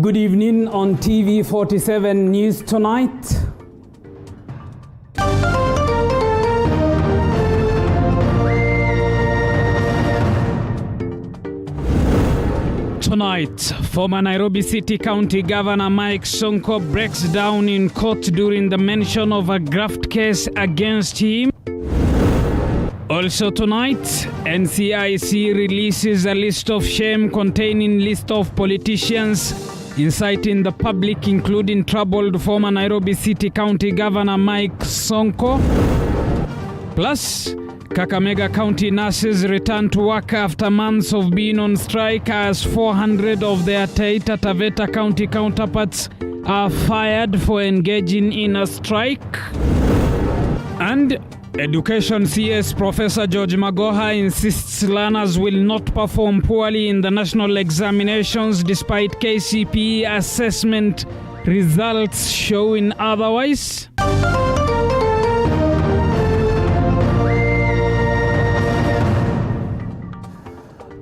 Good evening on TV 47 News Tonight. Tonight, former Nairobi City County Governor Mike Sonko breaks down in court during the mention of a graft case against him. Also tonight, NCIC releases a list of shame containing list of politicians inciting the public, including troubled former Nairobi City County Governor Mike Sonko. Plus, Kakamega County nurses return to work after months of being on strike as 400 of their Taita Taveta County counterparts are fired for engaging in a strike. And Education CS Professor George Magoha insists learners will not perform poorly in the national examinations despite KCPE assessment results showing otherwise.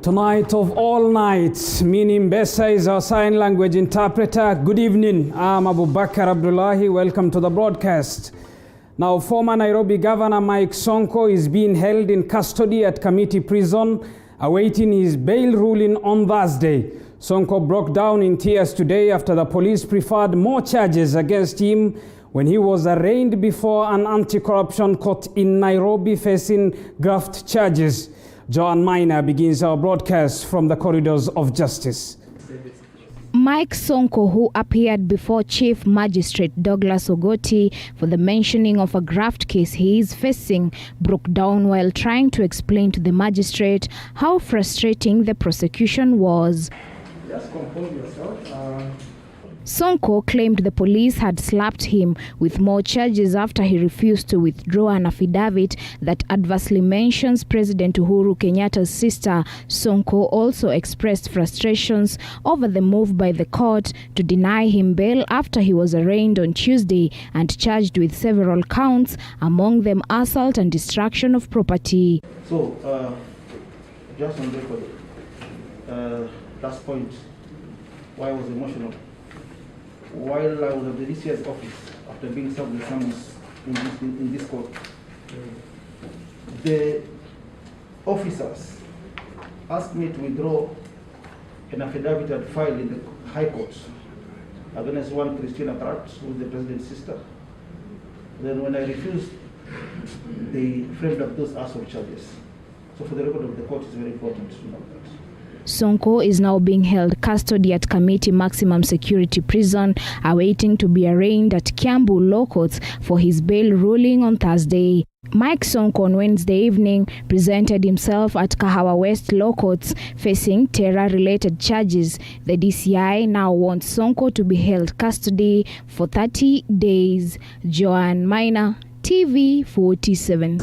Tonight of all nights, Mini Mbesa is our sign language interpreter. Good evening, I'm Abu Bakr Abdullahi. Welcome to the broadcast. Now, former Nairobi Governor Mike Sonko is being held in custody at Committee Prison, awaiting his bail ruling on Thursday. Sonko broke down in tears today after the police preferred more charges against him when he was arraigned before an anti-corruption court in Nairobi facing graft charges. Joan Minor begins our broadcast from the corridors of justice. Mike Sonko, who appeared before Chief Magistrate Douglas Ogoti for the mentioning of a graft case he is facing, broke down while trying to explain to the magistrate how frustrating the prosecution was. Just compose yourself. Sonko claimed the police had slapped him with more charges after he refused to withdraw an affidavit that adversely mentions President Uhuru Kenyatta's sister. Sonko also expressed frustrations over the move by the court to deny him bail after he was arraigned on Tuesday and charged with several counts, among them assault and destruction of property. So, just on record, last point, why I was emotional. While I was at the DCI's office, after being served with summons in this court, the officers asked me to withdraw an affidavit I had filed in the High Court against one Christina Pratt, who is the president's sister. Then when I refused, they framed up those assault charges. So for the record of the court, it's very important to know that. Sonko is now being held custody at Committee Maximum Security Prison, awaiting to be arraigned at Kiambu Law Courts for his bail ruling on Thursday. Mike Sonko on Wednesday evening presented himself at Kahawa West Law Courts facing terror-related charges. The DCI now wants Sonko to be held custody for 30 days. Joan Minor, TV 47.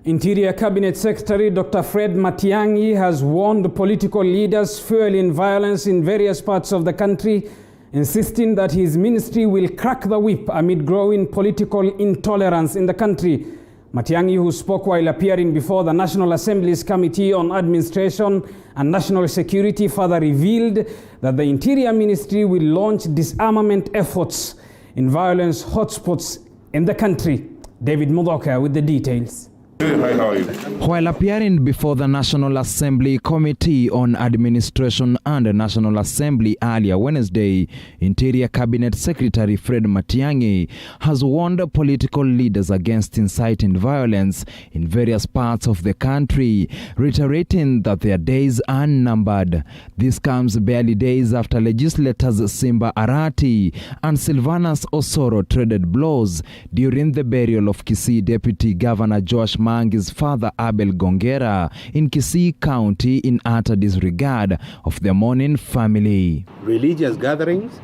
Interior Cabinet Secretary Dr. Fred Matiang has warned political leaders fueling violence in various parts of the country, insisting that his ministry will crack the whip amid growing political intolerance in the country. Matiang, who spoke while appearing before the National Assembly's Committee on Administration and National Security, further revealed that the Interior Ministry will launch disarmament efforts in violence hotspots in the country. David Mudoka with the details. Hi, how are you? While appearing before the National Assembly Committee on Administration and National Assembly earlier Wednesday, Interior Cabinet Secretary Fred Matiang has warned political leaders against inciting violence in various parts of the country, reiterating that their days are numbered. This comes barely days after legislators Simba Arati and Sylvanus Osoro traded blows during the burial of Kisii Deputy Governor Josh Mangi's father Abel Gongera in Kisii County in utter disregard of the mourning family. Religious gatherings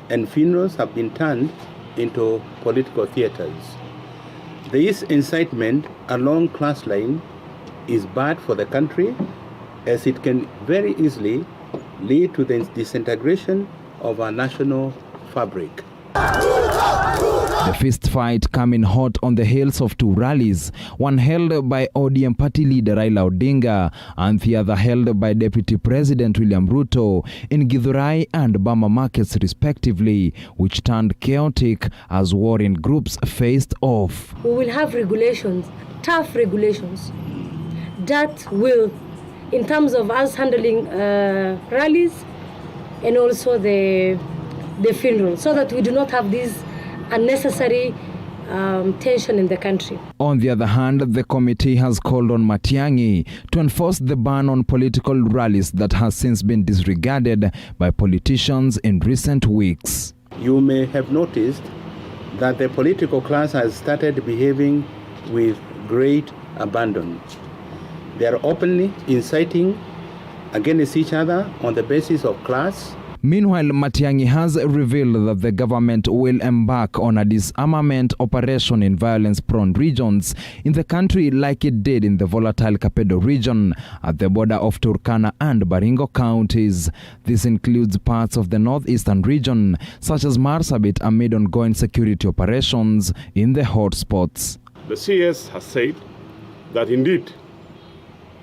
and funerals have been turned into political theaters. This incitement along class line is bad for the country, as it can very easily lead to the disintegration of our national fabric. The fist fight coming hot on the heels of two rallies, one held by ODM party leader Raila Odinga and the other held by Deputy President William Ruto in Githurai and Bamba markets respectively, which turned chaotic as warring groups faced off. We will have regulations, tough regulations, that will, in terms of us handling rallies and also the funeral, so that we do not have these unnecessary tension in the country. On the other hand, the committee has called on Matiang to enforce the ban on political rallies that has since been disregarded by politicians in recent weeks. You may have noticed that the political class has started behaving with great abandon. They are openly inciting against each other on the basis of class. Meanwhile, Matiang has revealed that the government will embark on a disarmament operation in violence-prone regions in the country like it did in the volatile Kapedo region at the border of Turkana and Baringo counties. This includes parts of the northeastern region, such as Marsabit, amid ongoing security operations in the hotspots. The CS has said that indeed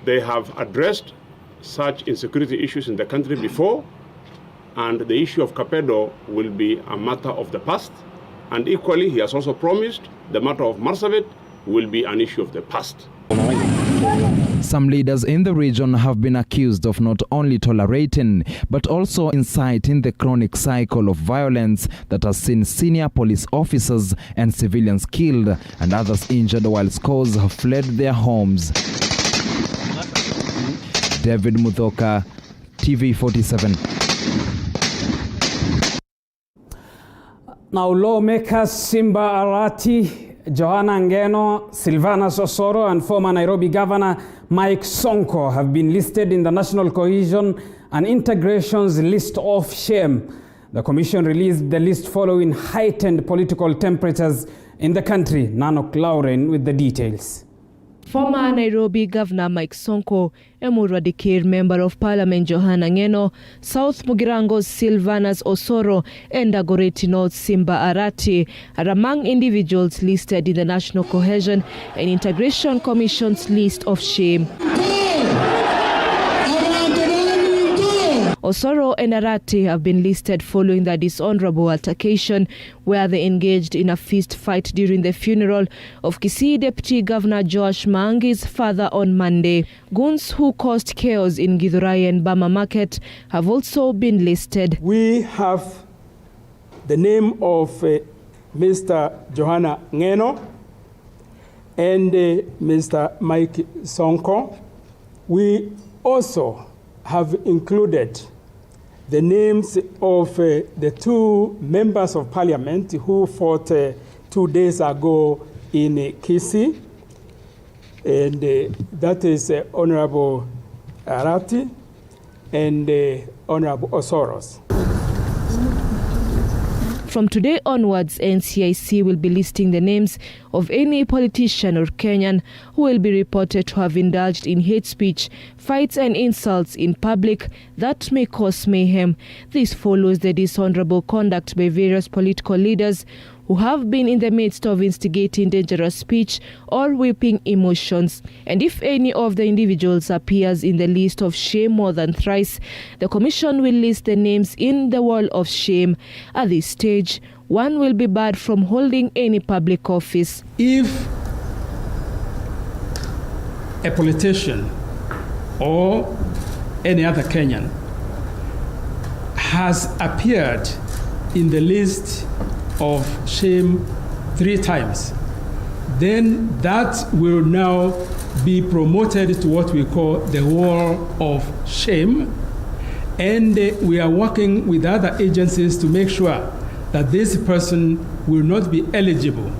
they have addressed such insecurity issues in the country before, and the issue of Kapedo will be a matter of the past. And equally, he has also promised the matter of Marsabit will be an issue of the past. Some leaders in the region have been accused of not only tolerating, but also inciting the chronic cycle of violence that has seen senior police officers and civilians killed and others injured while scores have fled their homes. David Muthoka, TV47. Now, lawmakers Simba Arati, Johanna Ngeno, Silvanus Osoro, and former Nairobi Governor Mike Sonko have been listed in the National Cohesion and Integration's list of shame. The commission released the list following heightened political temperatures in the country. Nanok Lauren with the details. Former Nairobi Governor Mike Sonko, Emurua Dikir Member of Parliament Johanna Ngeno, South Mugirango's Silvanus Osoro, and Dagoretti North Simba Arati are among individuals listed in the National Cohesion and Integration Commission's list of shame. Osoro and Arati have been listed following the dishonorable altercation where they engaged in a fist fight during the funeral of Kisii Deputy Governor Joash Maangi's father on Monday. Goons who caused chaos in Githurai and Bamba Market have also been listed. We have the name of Mr. Johanna Ngeno and Mr. Mike Sonko. We also have included the names of the two members of parliament who fought 2 days ago in Kisii, and that is Honorable Arati and Honorable Osoros. From today onwards, NCIC will be listing the names of any politician or Kenyan who will be reported to have indulged in hate speech, fights and insults in public that may cause mayhem. This follows the dishonorable conduct by various political leaders who have been in the midst of instigating dangerous speech or whipping emotions. And if any of the individuals appears in the list of shame more than thrice, the Commission will list the names in the wall of shame. At this stage, one will be barred from holding any public office. If a politician or any other Kenyan has appeared in the list of shame 3 times, then that will now be promoted to what we call the wall of shame. And we are working with other agencies to make sure that this person will not be eligible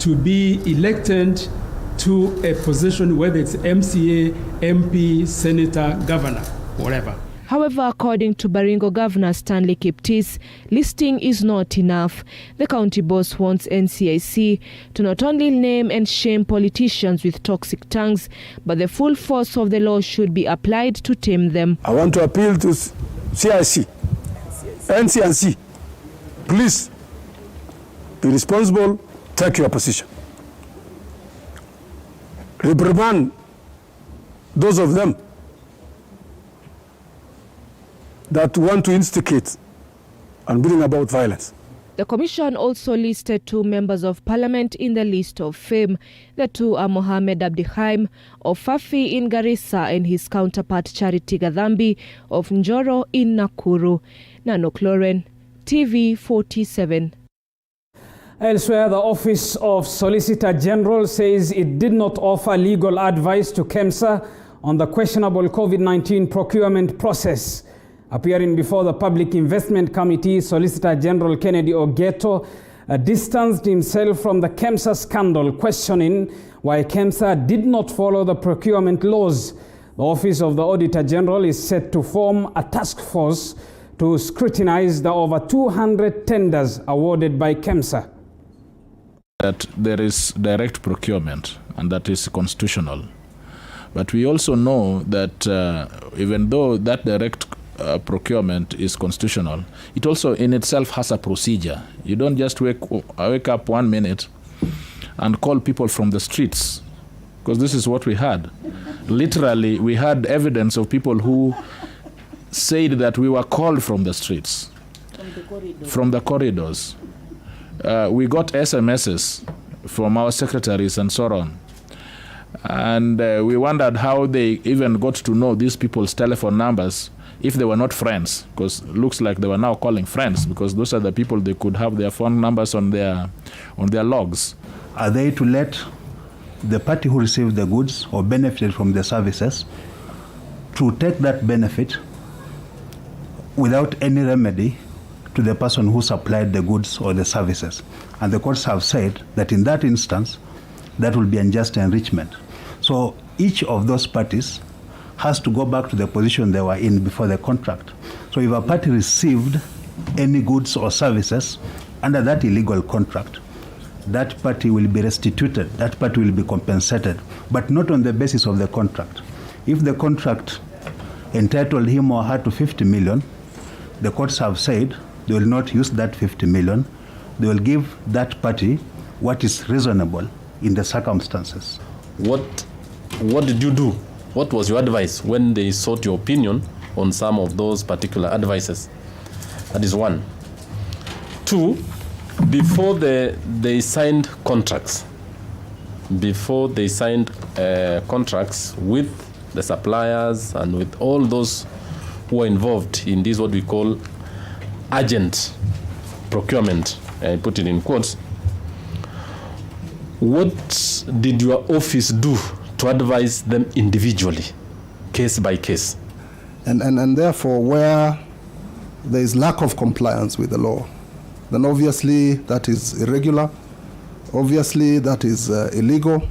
to be elected to a position, whether it's MCA, MP, Senator, Governor, whatever. However, according to Baringo Governor Stanley Kiptis, listing is not enough. The county boss wants NCIC to not only name and shame politicians with toxic tongues, but the full force of the law should be applied to tame them. I want to appeal to CIC, NCIC, please be responsible, take your position. Reprimand those of them that want to instigate and bring about violence. The commission also listed 2 members of parliament in the list of fame. The 2 are Mohamed Abdihaim of Fafi in Garissa and his counterpart Charity Gadhambi of Njoro in Nakuru. Nanok Loren, TV 47. Elsewhere, the Office of Solicitor General says it did not offer legal advice to KEMSA on the questionable COVID-19 procurement process. Appearing before the Public Investment Committee, Solicitor General Kennedy Ogeto distanced himself from the KEMSA scandal, questioning why KEMSA did not follow the procurement laws. The Office of the Auditor General is set to form a task force to scrutinize the over 200 tenders awarded by KEMSA. That there is direct procurement, and that is constitutional. But we also know that even though that direct procurement is constitutional, it also in itself has a procedure. You don't just wake up 1 minute and call people from the streets, because this is what we had. Literally, we had evidence of people who said that we were called from the streets, from the corridors. We got SMSs from our secretaries and so on. And we wondered how they even got to know these people's telephone numbers if they were not friends, because it looks like they were now calling friends, because those are the people they could have their phone numbers on their logs. Are they to let the party who received the goods or benefited from the services to take that benefit without any remedy to the person who supplied the goods or the services? And the courts have said that in that instance, that will be unjust enrichment. So each of those parties has to go back to the position they were in before the contract. So if a party received any goods or services under that illegal contract, that party will be restituted, that party will be compensated, but not on the basis of the contract. If the contract entitled him or her to 50 million, the courts have said they will not use that 50 million, they will give that party what is reasonable in the circumstances. What did you do? What was your advice when they sought your opinion on some of those particular advices? That is 1. 2, before they signed contracts, with the suppliers and with all those who are involved in this, what we call urgent procurement, I put it in quotes, what did your office do to advise them individually, case by case? And therefore, where there is lack of compliance with the law, then obviously that is irregular, obviously that is illegal,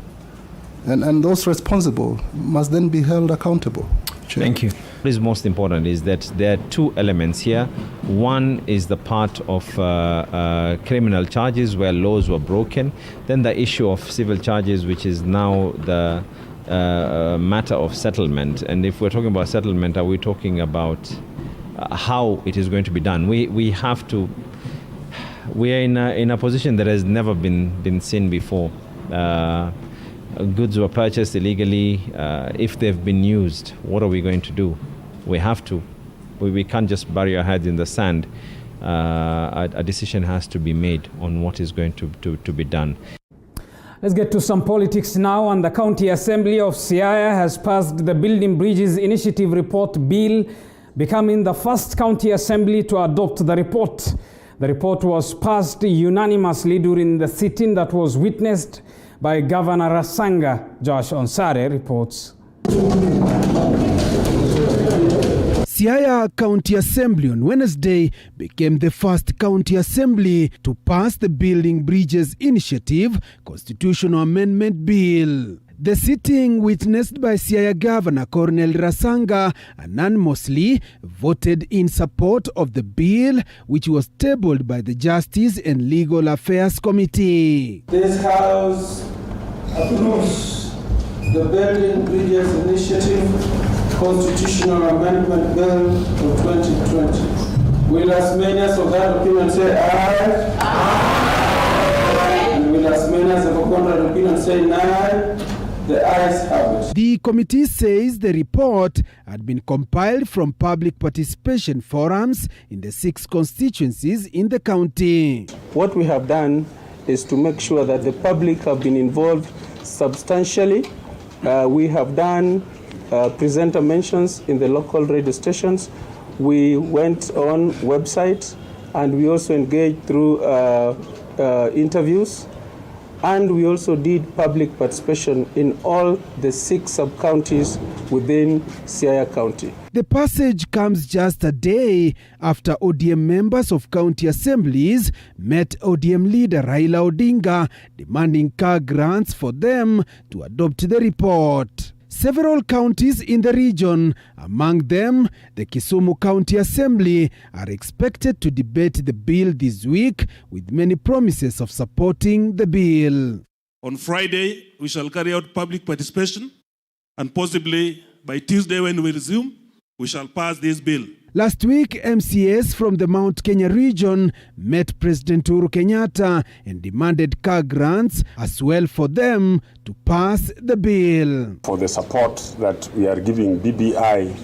and those responsible must then be held accountable. Chair. Thank you. What is most important is that there are 2 elements here. One is the part of criminal charges where laws were broken. Then the issue of civil charges, which is now the matter of settlement. And if we're talking about settlement, are we talking about how it is going to be done? We have to. We are in a position that has never been seen before. Goods were purchased illegally. If they've been used, what are we going to do? We have to. We can't just bury our heads in the sand. A decision has to be made on what is going to be done. Let's get to some politics now. And the County Assembly of Siaya has passed the Building Bridges Initiative Report Bill, becoming the first county assembly to adopt the report. The report was passed unanimously during the sitting that was witnessed by Governor Rasanga. Josh Onsare reports. Siaya County Assembly on Wednesday became the first county assembly to pass the Building Bridges Initiative Constitutional Amendment Bill. The sitting, witnessed by Siaya Governor Cornel Rasanga, unanimously voted in support of the bill, which was tabled by the Justice and Legal Affairs Committee. This House approves the Building Bridges Initiative Constitutional Amendment Bill of 2020. Will as many as of that opinion say aye? Aye. contrary opinion, say nay. The ayes have it. The committee says the report had been compiled from public participation forums in the 6 constituencies in the county. What we have done is to make sure that the public have been involved substantially. We have done presenter mentions in the local radio stations. We went on websites, and we also engaged through interviews. And we also did public participation in all the 6 sub-counties within Siaya County. The passage comes just a day after ODM members of county assemblies met ODM leader Raila Odinga, demanding car grants for them to adopt the report. Several counties in the region, among them the Kisumu County Assembly, are expected to debate the bill this week, with many promises of supporting the bill. On Friday, we shall carry out public participation, and possibly by Tuesday when we resume, we shall pass this bill. Last week, MCAs from the Mount Kenya region met President Uhuru Kenyatta and demanded car grants as well for them to pass the bill. For the support that we are giving BBI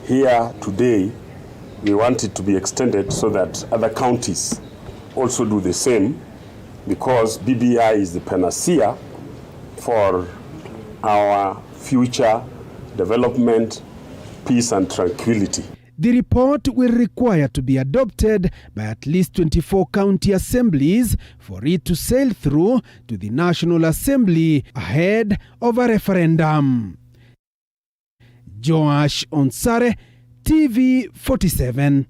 here today, we want it to be extended so that other counties also do the same, because BBI is the panacea for our future development, peace and tranquility. The report will require to be adopted by at least 24 county assemblies for it to sail through to the National Assembly ahead of a referendum. Joash Onsare, TV 47.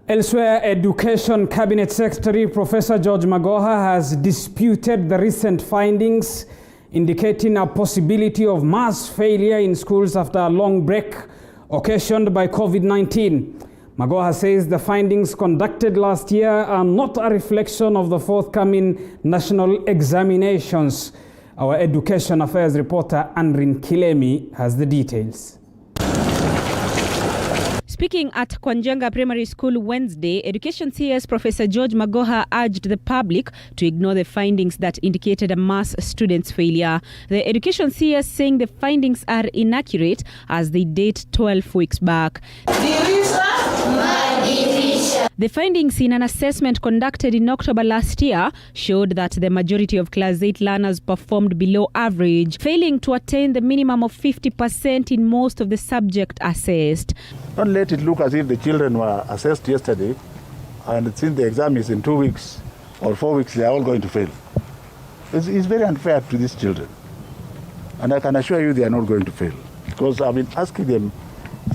Elsewhere, Education Cabinet Secretary Professor George Magoha has disputed the recent findings indicating a possibility of mass failure in schools after a long break occasioned by COVID-19. Magoha says the findings conducted last year are not a reflection of the forthcoming national examinations. Our Education Affairs reporter Andrin Kilemi has the details. Speaking at Kwanjenga Primary School Wednesday, Education CS Professor George Magoha urged the public to ignore the findings that indicated a mass students' failure. The Education CS saying the findings are inaccurate as they date 12 weeks back. The findings in an assessment conducted in October last year showed that the majority of Class 8 learners performed below average, failing to attain the minimum of 50% in most of the subjects assessed. Don't let it look as if the children were assessed yesterday and since the exam is in 2 weeks or 4 weeks, they are all going to fail. It's very unfair to these children. And I can assure you they are not going to fail, because I've been asking them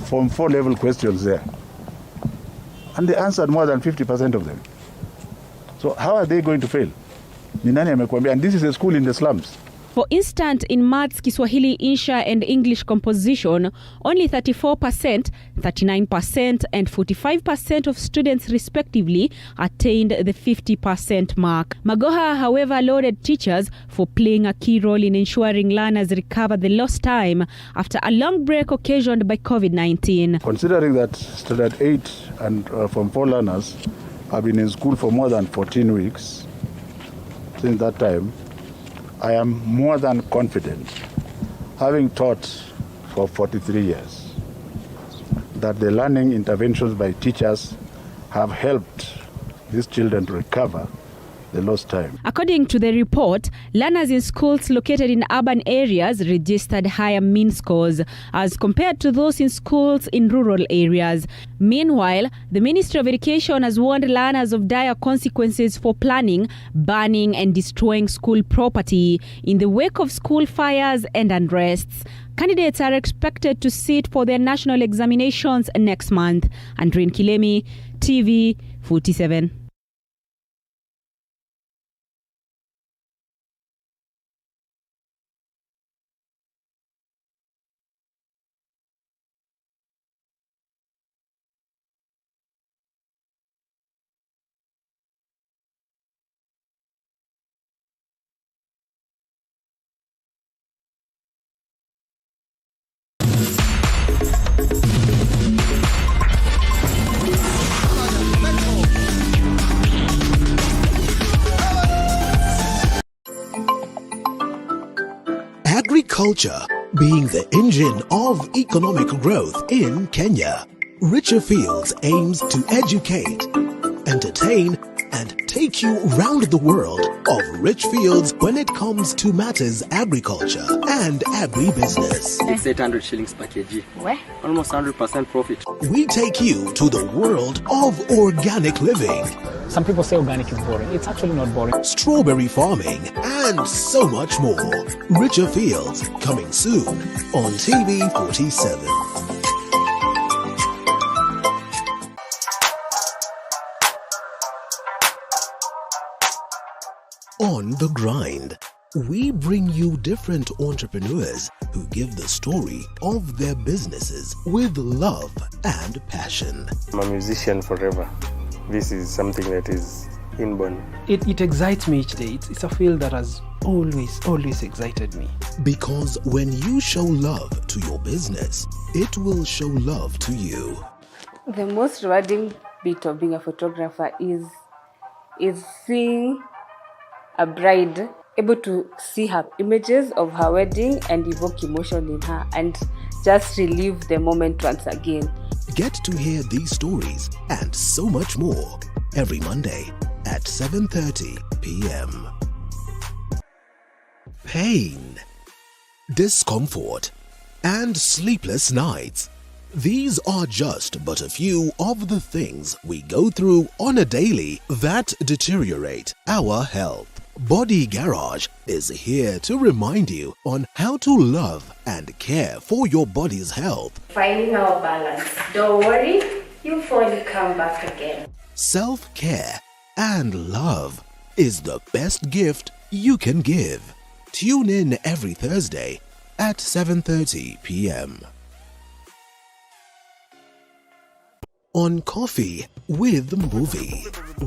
Form 4 level questions there. And they answered more than 50% of them. So how are they going to fail? And this is a school in the slums. For instance, in maths, Kiswahili, Insha and English composition, only 34%, 39% and 45% of students respectively attained the 50% mark. Magoha, however, lauded teachers for playing a key role in ensuring learners recover the lost time after a long break occasioned by COVID-19. Considering that Standard 8 and Form 4 learners have been in school for more than 14 weeks, since that time, I am more than confident, having taught for 43 years, that the learning interventions by teachers have helped these children to recover the lost time. According to the report, learners in schools located in urban areas registered higher mean scores as compared to those in schools in rural areas. Meanwhile, the Ministry of Education has warned learners of dire consequences for planning, burning and destroying school property in the wake of school fires and unrests. Candidates are expected to sit for their national examinations next month. Andrin Kilemi, TV 47. agriculture being the engine of economic growth in Kenya. Richer Fields aims to educate, entertain, and take you round the world of rich fields when it comes to matters agriculture and agribusiness. It's 800 shillings per kg. What? Almost 100% profit. We take you to the world of organic living. Some people say organic is boring. It's actually not boring. Strawberry farming and so much more. Richer Fields coming soon on TV 47. On the Grind, we bring you different entrepreneurs who give the story of their businesses with love and passion. I'm a musician forever. This is something that is inborn. It excites me each day. It's a field that has always excited me. Because when you show love to your business, it will show love to you. The most rewarding bit of being a photographer is seeing a bride able to see her images of her wedding and evoke emotion in her and just relive the moment once again. Get to hear these stories and so much more every Monday at 7:30 p.m. Pain, discomfort, and sleepless nights. These are just but a few of the things we go through on a daily that deteriorate our health. Body Garage is here to remind you on how to love and care for your body's health. Finding our balance. Don't worry, you'll finally come back again. Self-care and love is the best gift you can give. Tune in every Thursday at 7:30 p.m. On Coffee with Movie,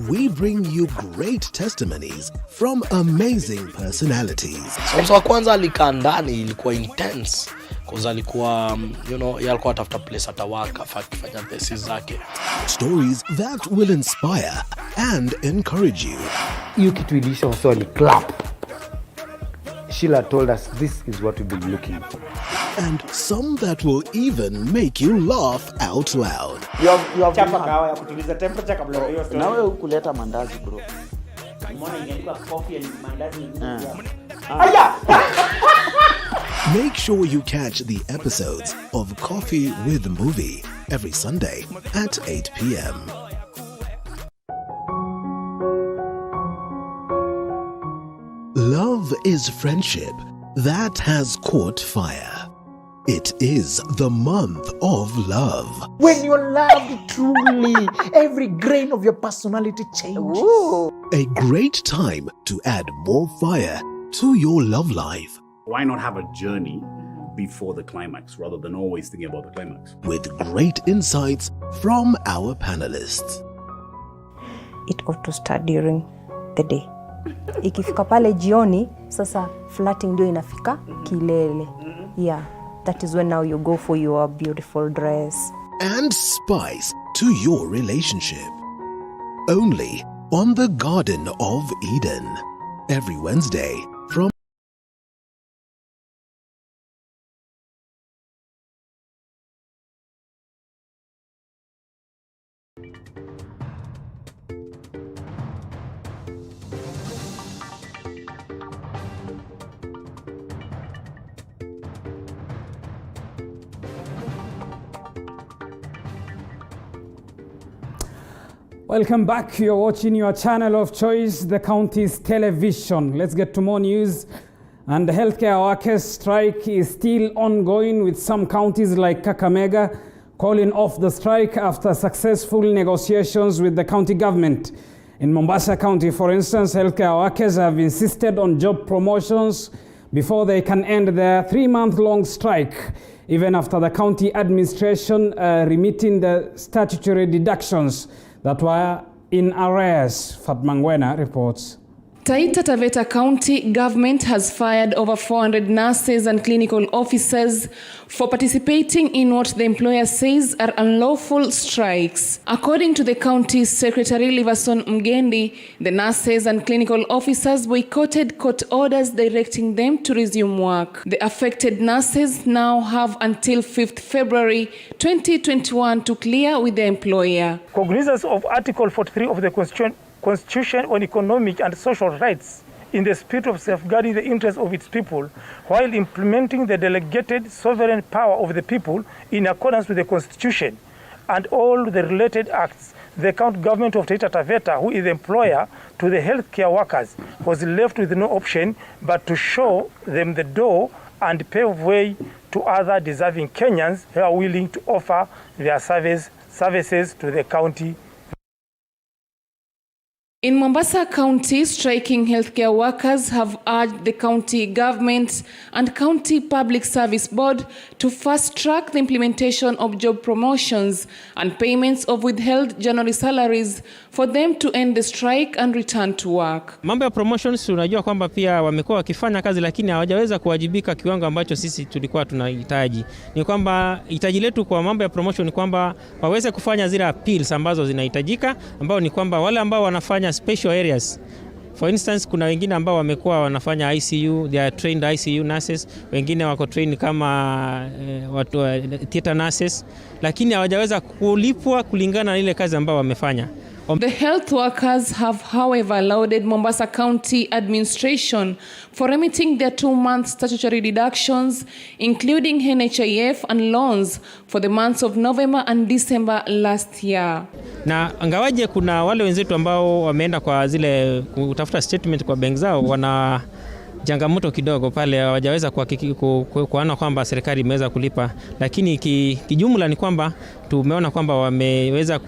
we bring you great testimonies from amazing personalities. So wa kwanza alikaa ndani ilikuwa intense cause alikuwa alikuwa atafuta place atawaka akifanya thesis zake. Stories that will inspire and encourage you. You kitu ilisha also ni clap. Sheila told us this is what we've been looking for. And some that will even make you laugh out loud. You have chapa kawa ya kutuliza temperature kabla ya hiyo story. Na wewe hukuleta mandazi bro. Mbona ingeandikwa coffee and mandazi? Make sure you catch the episodes of Coffee with Movie every Sunday at 8 p.m. Love is friendship that has caught fire. It is the month of love. When you're loved truly, every grain of your personality changes. Ooh. A great time to add more fire to your love life. Why not have a journey before the climax rather than always thinking about the climax? With great insights from our panelists. It ought to start during the day. Ikifika pale jioni, sasa flirting ndio inafika kilele. Yeah, that is when now you go for your beautiful dress. And spice to your relationship. Only on the Garden of Eden. Every Wednesday from Welcome back. You're watching your channel of choice, the county's television. Let's get to more news. And the healthcare workers' strike is still ongoing, with some counties like Kakamega calling off the strike after successful negotiations with the county government. In Mombasa County, for instance, healthcare workers have insisted on job promotions before they can end their 3-month-long strike, even after the county administration remitting the statutory deductions that were in arrears. Fatma Ngwena reports. Taita Taveta County government has fired over 400 nurses and clinical officers for participating in what the employer says are unlawful strikes. According to the county secretary Liverson Mgendi, the nurses and clinical officers boycotted court orders directing them to resume work. The affected nurses now have until 5th February 2021 to clear with the employer. Cognizance of Article 43 of the Constitution on Economic and Social Rights in the spirit of safeguarding the interests of its people while implementing the delegated sovereign power of the people in accordance with the Constitution and all the related acts, the county government of Taita Taveta, who is the employer to the healthcare workers, was left with no option but to show them the door and pave way to other deserving Kenyans who are willing to offer their services to the county. In Mombasa County, striking healthcare workers have urged the county government and County Public Service Board to fast-track the implementation of job promotions and payments of withheld January salaries for them to end the strike and return to work. Mambo ya promotions unajua kwamba pia wamekuwa wakifanya kazi lakini hawajaweza kuwajibika kiwango ambacho sisi tulikuwa tunahitaji. Ni kwamba hitaji letu kwa mambo ya promotion ni kwamba waweze kufanya zile appeals ambazo zinahitajika, ambao ni kwamba wale ambao wanafanya special areas. For instance, kuna wengine ambao wamekuwa wanafanya ICU, they are trained ICU nurses, wengine wako trained kama watu theater nurses, lakini hawajaweza kulipwa kulingana na ile kazi ambao wamefanya. The health workers have, however, lauded Mombasa County administration for remitting their 2-month statutory deductions, including NHIF and loans, for the months of November and December last year. Na angawaje kuna wale wenzetu ambao wameenda kwa zile kutafuta statement kwa bank zao, wana changamoto kidogo pale, hawajaweza kuona kwamba serikali imeweza kulipa, lakini kijumla ni kwamba tumeona kwamba wameweza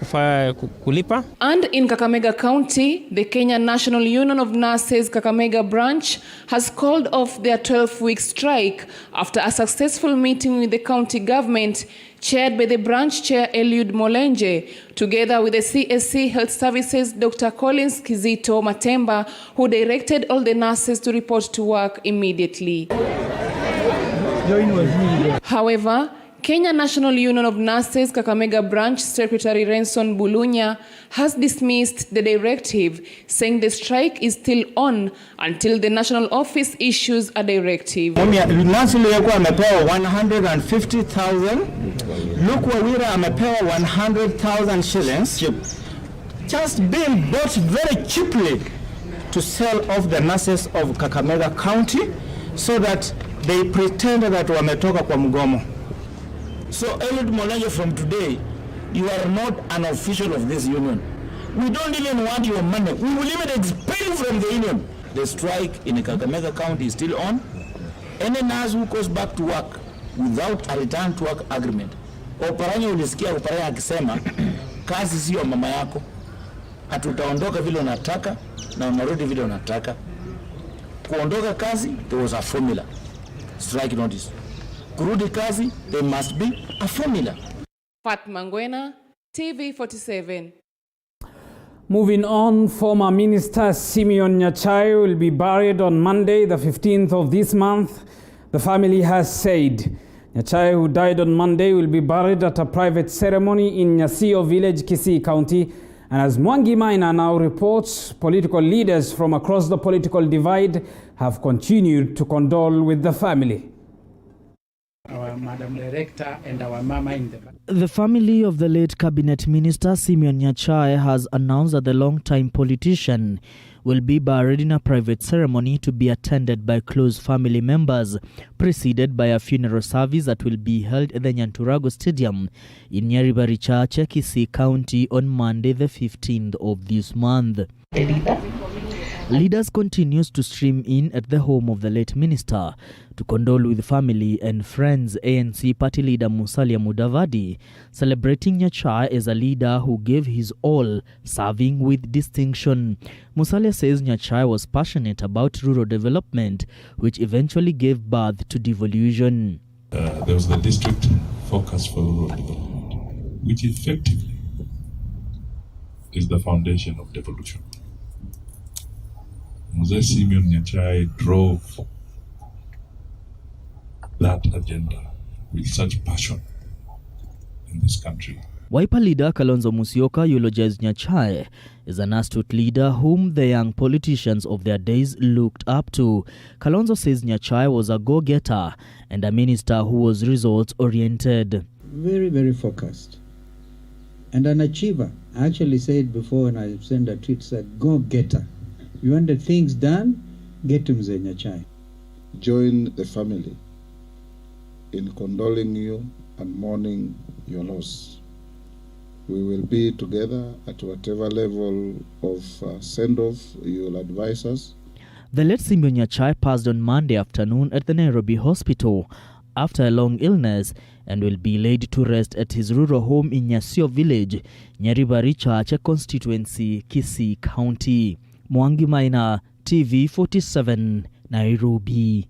kulipa. And in Kakamega County, the Kenya National Union of Nurses Kakamega branch has called off their 12-week strike after a successful meeting with the county government chaired by the branch chair Eliud Molenje, together with the CSC Health Services Dr. Collins Kizito Matemba, who directed all the nurses to report to work immediately. However, Kenya National Union of Nurses Kakamega Branch Secretary Renson Bulunya has dismissed the directive, saying the strike is still on until the national office issues a directive. Nancy Luyekwa amepewa 150,000. Luke Wawira amepewa 100,000 shillings. Just being bought very cheaply to sell off the nurses of Kakamega County so that they pretend that wametoka kwa mgomo. So Eliud Molenje, from today, you are not an official of this union. We don't even want your money. We will even expel you from the union. The strike in Kakamega County is still on. Any nurse who goes back to work without a return to work agreement. Oparanya ulisikia Oparanya akisema kazi sio mama yako. Hatutaondoka vile unataka na unarudi vile unataka. Kuondoka kazi, there was a formula. Strike notice. Kurudi kazi, there must be a formula. Fatma Ngwena, TV47. Moving on, former Minister Simeon Nyachae will be buried on Monday, the 15th of this month, the family has said. Nyachae, who died on Monday, will be buried at a private ceremony in Nyasio village, Kisii County. And as Mwangi Maina now reports, political leaders from across the political divide have continued to condole with the family. Our Madam Director and our mama in the back. The family of the late Cabinet Minister Simeon Nyachae has announced that the long-time politician will be buried in a private ceremony to be attended by close family members, preceded by a funeral service that will be held at the Nyanturago Stadium in Nyaribari Chache, Kisii County on Monday the 15th of this month. Leaders continues to stream in at the home of the late minister to condole with family and friends. ANC party leader Musalia Mudavadi celebrating Nyachae as a leader who gave his all, serving with distinction. Musalia says Nyachae was passionate about rural development, which eventually gave birth to devolution. There was the district focus for rural development, which effectively is the foundation of devolution. Mzee Simeon Nyachai drove that agenda with such passion in this country. Wiper leader Kalonzo Musyoka eulogized Nyachai as an astute leader whom the young politicians of their days looked up to. Kalonzo says Nyachai was a go-getter and a minister who was results-oriented. Very, very focused. And an achiever. I actually said before when I sent a tweet, said, go-getter. You want the things done, get to Mzee Nyachai. Join the family in condoling you and mourning your loss. We will be together at whatever level of send-off you'll advise us. The late Simeon Nyachai passed on Monday afternoon at the Nairobi hospital after a long illness and will be laid to rest at his rural home in Nyasio village, Nyaribari Chache constituency, Kisii County. Mwangi Maina, TV 47, Nairobi.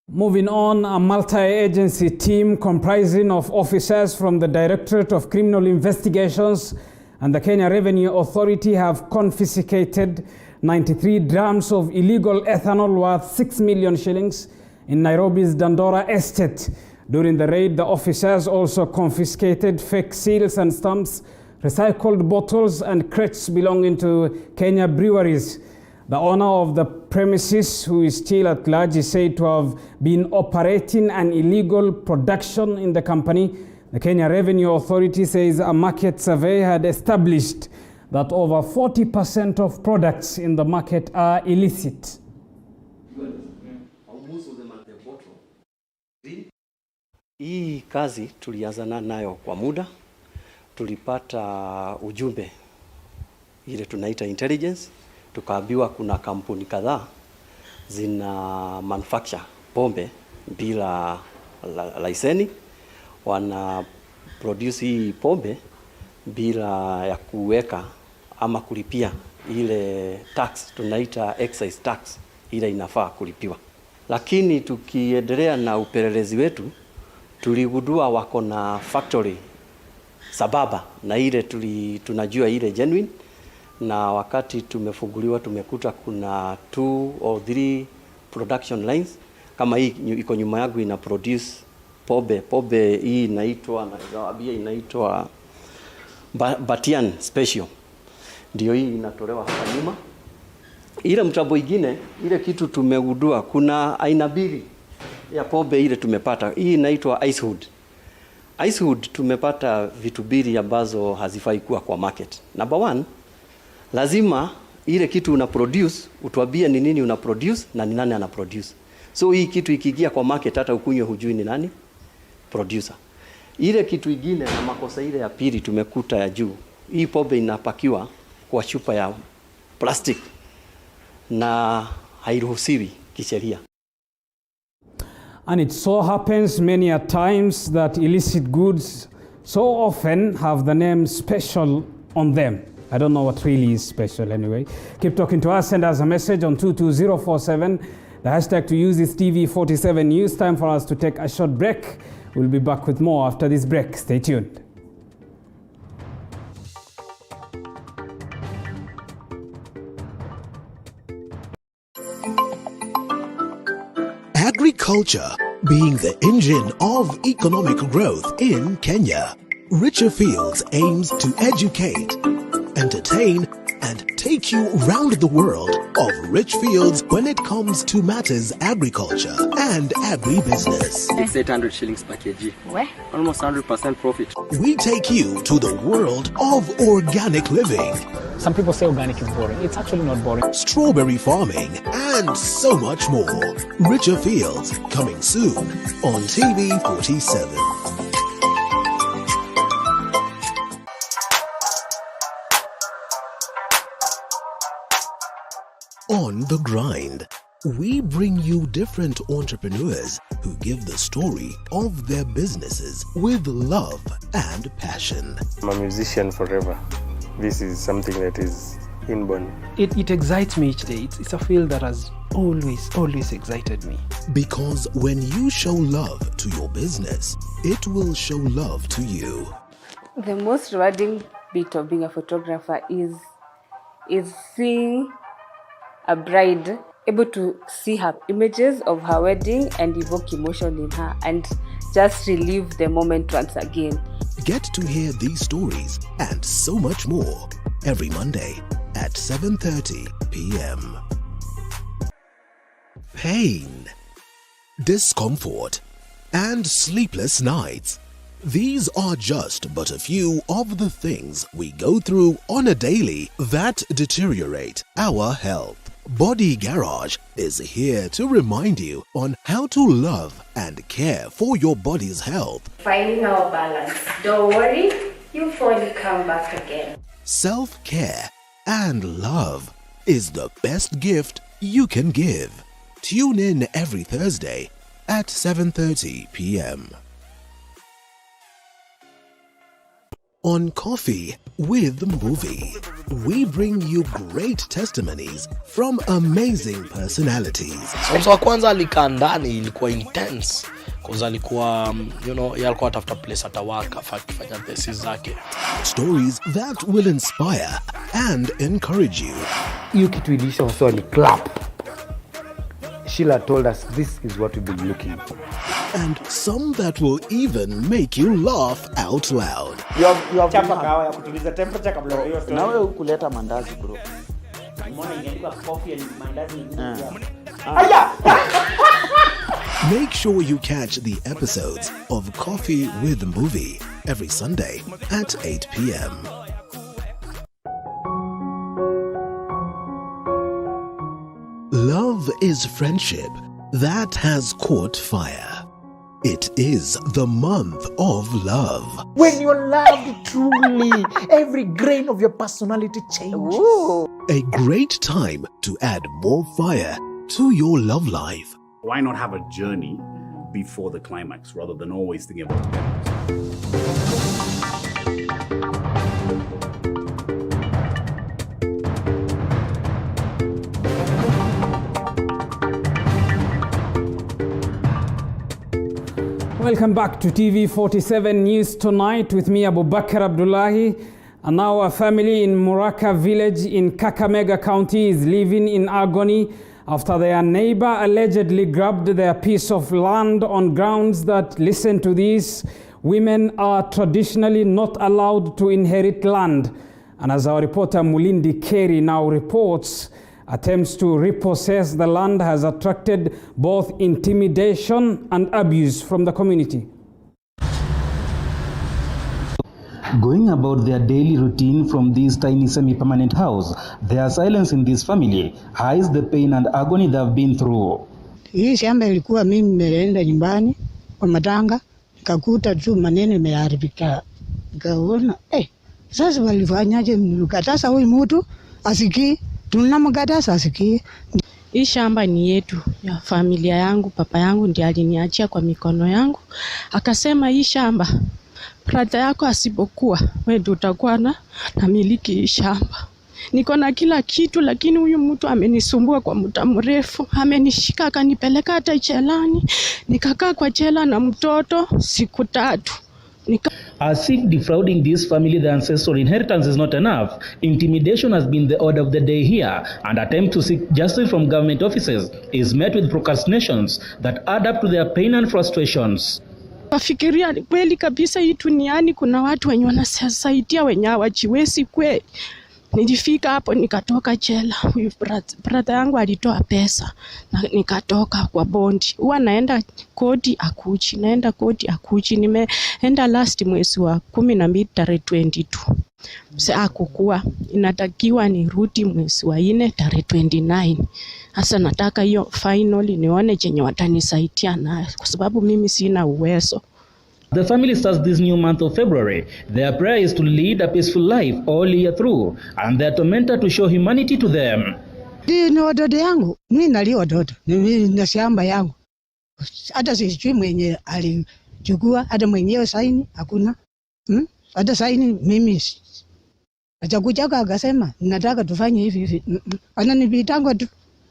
Moving on, a multi-agency team comprising of officers from the Directorate of Criminal Investigations and the Kenya Revenue Authority have confiscated 93 drams of illegal ethanol worth 6 million shillings in Nairobi's Dandora estate. During the raid, the officers also confiscated fake seals and stamps, recycled bottles and crates belonging to Kenya breweries. The owner of the premises, who is still at large, is said to have been operating an illegal production in the company. The Kenya Revenue Authority says a market survey had established that over 40% of products in the market are illicit. Hii kazi tulianza nayo kwa muda. Tulipata ujumbe ile tunaita intelligence. Tukaambiwa kuna kampuni kadhaa zina manufacture pombe bila leseni, wana produce hii pombe bila ya kuweka ama kulipia ile tax tunaita excise tax ile inafaa kulipiwa. Lakini tukiendelea na upelelezi wetu tuligundua wako na factory sababa na ile tunajua ile genuine, na wakati tumefunguliwa tumekuta kuna 2 or 3 production lines. Kama hii iko nyuma yangu ina produce pombe hii inaitwa Batian Special, ndio hii inatolewa hapa nyuma. Ile mtambo ingine ile kitu tumegundua kuna aina mbili ya pombe ile tumepata. Hii inaitwa Icehood. Icehood tumepata vitu mbili ambazo hazifai kuwa kwa market. Number 1, lazima ile kitu una produce utuambie ni nini una produce na ni nani ana produce. So hii kitu ikiingia kwa market hata ukunywe hujui ni nani producer. Ile kitu ingine na makosa ile ya pili tumekuta ya juu. Hii pombe inapakiwa kwa chupa ya plastic na hairuhusiwi kisheria. And it so happens many a times that illicit goods so often have the name special on them. I don't know what really is special anyway. Keep talking to us, send us a message on 22047. The hashtag to use is TV47 News. Time for us to take a short break. We'll be back with more after this break. Stay tuned. Agriculture being the engine of economic growth in Kenya. Richer Fields aims to educate, entertain, and take you round the world of rich fields when it comes to matters agriculture and agribusiness. It's 800 shillings per kg. Where? Almost 100% profit. We take you to the world of organic living. Some people say organic is boring. It's actually not boring. Strawberry farming and so much more. Richer Fields coming soon on TV 47. On the grind, we bring you different entrepreneurs who give the story of their businesses with love and passion. I'm a musician forever. This is something that is inborn. It excites me each day. It's a field that has always excited me. Because when you show love to your business, it will show love to you. The most rewarding bit of being a photographer is seeing a bride able to see her images of her wedding and evoke emotion in her and just relive the moment once again. Get to hear these stories and so much more every Monday at 7:30 p.m. Pain, discomfort, and sleepless nights. These are just but a few of the things we go through on a daily that deteriorate our health. Body Garage is here to remind you on how to love and care for your body's health. Finding our balance. Don't worry, you'll finally come back again. Self-care and love is the best gift you can give. Tune in every Thursday at 7:30 p.m. On Coffee with Movie, we bring you great testimonies from amazing personalities. Mwanzo wa kwanza alikaa ndani, ilikuwa intense cause alikuwa yeye alikuwa atafuta place atawaka afanye thesis zake. Stories that will inspire and encourage you. Hiyo kitu ilisha wasio ni clap. Sheila told us this is what we've been looking for. And some that will even make you laugh out loud. You have chapa kawa ya kutuliza temperature kabla hiyo story. Na wewe kuleta mandazi bro. Mbona ingeandika coffee and mandazi ni aya. Make sure you catch the episodes of Coffee with Movie every Sunday at 8 p.m. Love is friendship that has caught fire. It is the month of love. When you're loved truly, every grain of your personality changes. Ooh. A great time to add more fire to your love life. Why not have a journey before the climax rather than always thinking about it? Welcome back to TV 47 News Tonight with me, Abubakar Abdullahi. And now a family in Muraka village in Kakamega County is living in agony after their neighbor allegedly grabbed their piece of land on grounds that, listen to this, women are traditionally not allowed to inherit land. And as our reporter Mulindi Kerry now reports, attempts to repossess the land has attracted both intimidation and abuse from the community. Going about their daily routine from this tiny semi-permanent house, their silence in this family hides the pain and agony they have been through. Hii shamba ilikuwa mimi nimeenda nyumbani kwa matanga, nikakuta tu maneno yameharibika. Nikaona sasa walifanyaje, mkatasa huyu mtu asikii, tunamkatasa asikii. Hii shamba ni yetu ya familia yangu, papa yangu ndiye aliniachia kwa mikono yangu. Akasema hii shamba brother yako asipokuwa, wewe ndio utakuwa na miliki hii shamba. Niko na kila kitu, lakini huyu mtu amenisumbua kwa muda mrefu. Amenishika akanipeleka hata chelani. Nikakaa kwa chela na mtoto siku 3. As if defrauding this family the ancestral inheritance is not enough, intimidation has been the order of the day here, and attempt to seek justice from government offices is met with procrastinations that add up to their pain and frustrations. Wafikiria kweli kabisa hii duniani kuna watu wenye wanasaidia wenye hawajiwezi kweli. Nilifika hapo nikatoka jela. Huyu brother yangu alitoa pesa na nikatoka kwa bondi. Huwa naenda kodi akuchi, naenda kodi akuchi. Nimeenda last mwezi wa 12 tarehe 22. Sasa kukua inatakiwa nirudi mwezi wa 4 tarehe 29. Sasa nataka hiyo final nione chenye watanisaidia nayo kwa sababu mimi sina uwezo. The family starts this new month of February. Their prayer is to lead a peaceful life all year through, and their tormentor to show humanity to them. Ni watoto yangu, mimi nalio watoto, mimi na shamba yangu. Hata sijui mwenye alichukua, hata mwenyewe saini hakuna. Hata saini mimi atakuja akasema nataka tufanye hivi hivi. Ananipitanga tu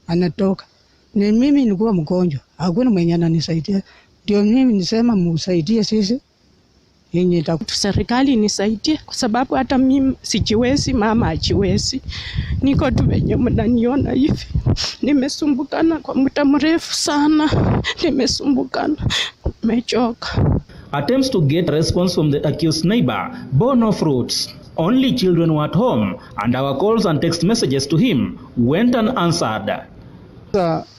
anatoka. Ni mimi nilikuwa mgonjwa, hakuna mwenye ananisaidia. Ndio mimi nisema msaidie sisi yenye serikali nisaidie, kwa sababu hata mimi sijiwezi, mama hajiwezi. Niko tu venye mnaniona hivi. Nimesumbukana kwa muda mrefu sana. Nimesumbukana. Nimechoka. Attempts to get a response from the accused neighbor bore no fruits. Only children were at home, and our calls and text messages to him went unanswered.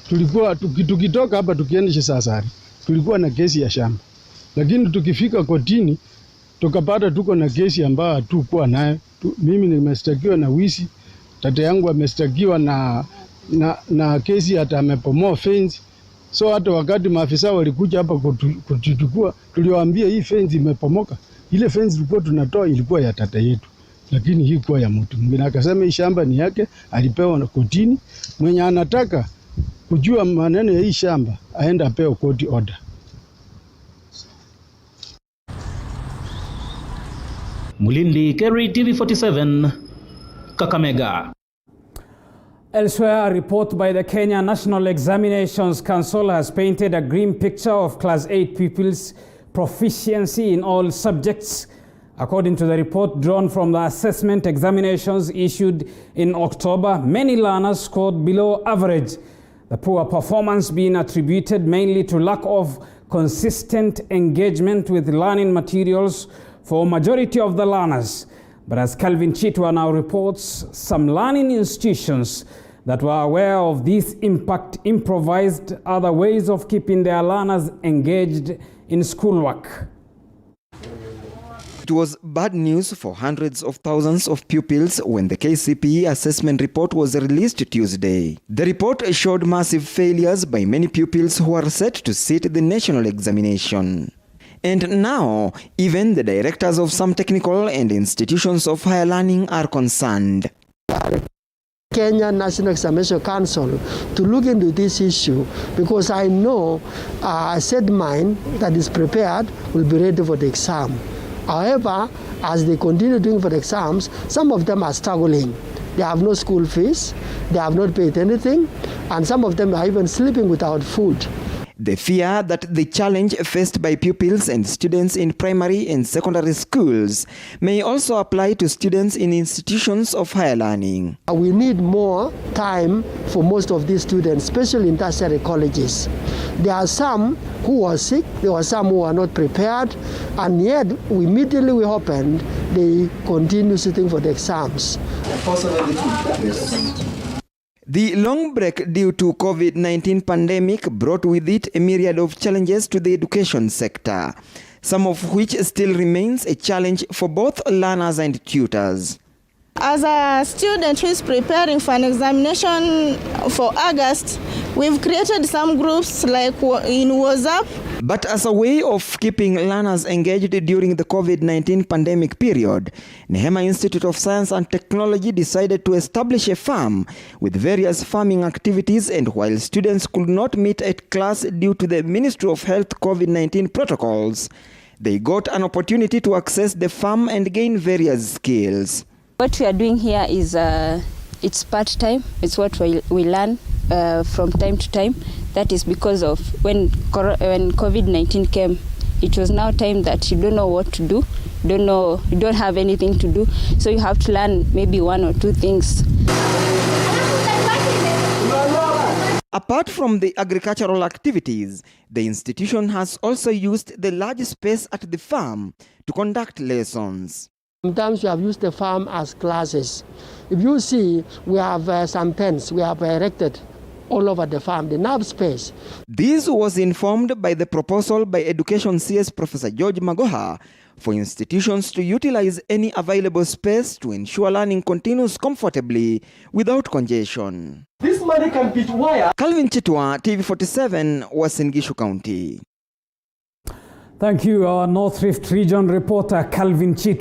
Tulikuwa tukitoka hapa tukienda Sasari, tulikuwa na kesi ya shamba, lakini tukifika kotini tukapata tuko na kesi ambayo hatukuwa nayo. Mimi nimestakiwa na wizi, tata yangu amestakiwa na kesi hata amepomoa fence. So hata wakati maafisa walikuja hapa kutuchukua, tuliwaambia hii fence imepomoka. Ile fence tulikuwa tunatoa ilikuwa ya tata yetu, lakini hii kwa ya mtu mwingine. Akasema hii shamba ni yake, alipewa na kotini. Mwenye anataka kujua maneno ya hii shamba aenda apewe court order. Mulindi, Kerry, TV47, Kakamega. Elsewhere, a report by the Kenya National Examinations Council has painted a grim picture of Class 8 pupils' proficiency in all subjects. According to the report drawn from the assessment examinations issued in October, many learners scored below average. The poor performance being attributed mainly to lack of consistent engagement with learning materials for a majority of the learners. But as Calvin Chitwa now reports, some learning institutions that were aware of this impact improvised other ways of keeping their learners engaged in schoolwork. It was bad news for hundreds of thousands of pupils when the KCPE assessment report was released Tuesday. The report showed massive failures by many pupils who are set to sit the national examination. And now, even the directors of some technical and institutions of higher learning are concerned. Kenya National Examination Council to look into this issue, because I know a set mind that is prepared will be ready for the exam. However, as they continue doing for the exams, some of them are struggling. They have no school fees, they have not paid anything, and some of them are even sleeping without food. They fear that the challenge faced by pupils and students in primary and secondary schools may also apply to students in institutions of higher learning. We need more time for most of these students, especially in tertiary colleges. There are some who are sick, there are some who are not prepared, and yet immediately we opened, they continue sitting for the exams. The long break due to COVID-19 pandemic brought with it a myriad of challenges to the education sector, some of which still remains a challenge for both learners and tutors. As a student who is preparing for an examination for August, we've created some groups like in WhatsApp. But as a way of keeping learners engaged during the COVID-19 pandemic period, Nehema Institute of Science and Technology decided to establish a farm with various farming activities, and while students could not meet at class due to the Ministry of Health COVID-19 protocols, they got an opportunity to access the farm and gain various skills. What we are doing here is it's part-time. It's what we learn from time to time. That is because of when COVID-19 came, it was now time that you don't know what to do, you don't have anything to do, so you have to learn maybe one or two things. Apart from the agricultural activities, the institution has also used the large space at the farm to conduct lessons. Sometimes we have used the farm as classes. If you see, we have some tents we have erected all over the farm, the enough space. This was informed by the proposal by Education CS Professor George Magoha for institutions to utilize any available space to ensure learning continues comfortably without congestion. This money can be wired. Calvin Chitwa, TV47, Uasin Gishu County. Thank you, our North Rift Region reporter Calvin Chitwa.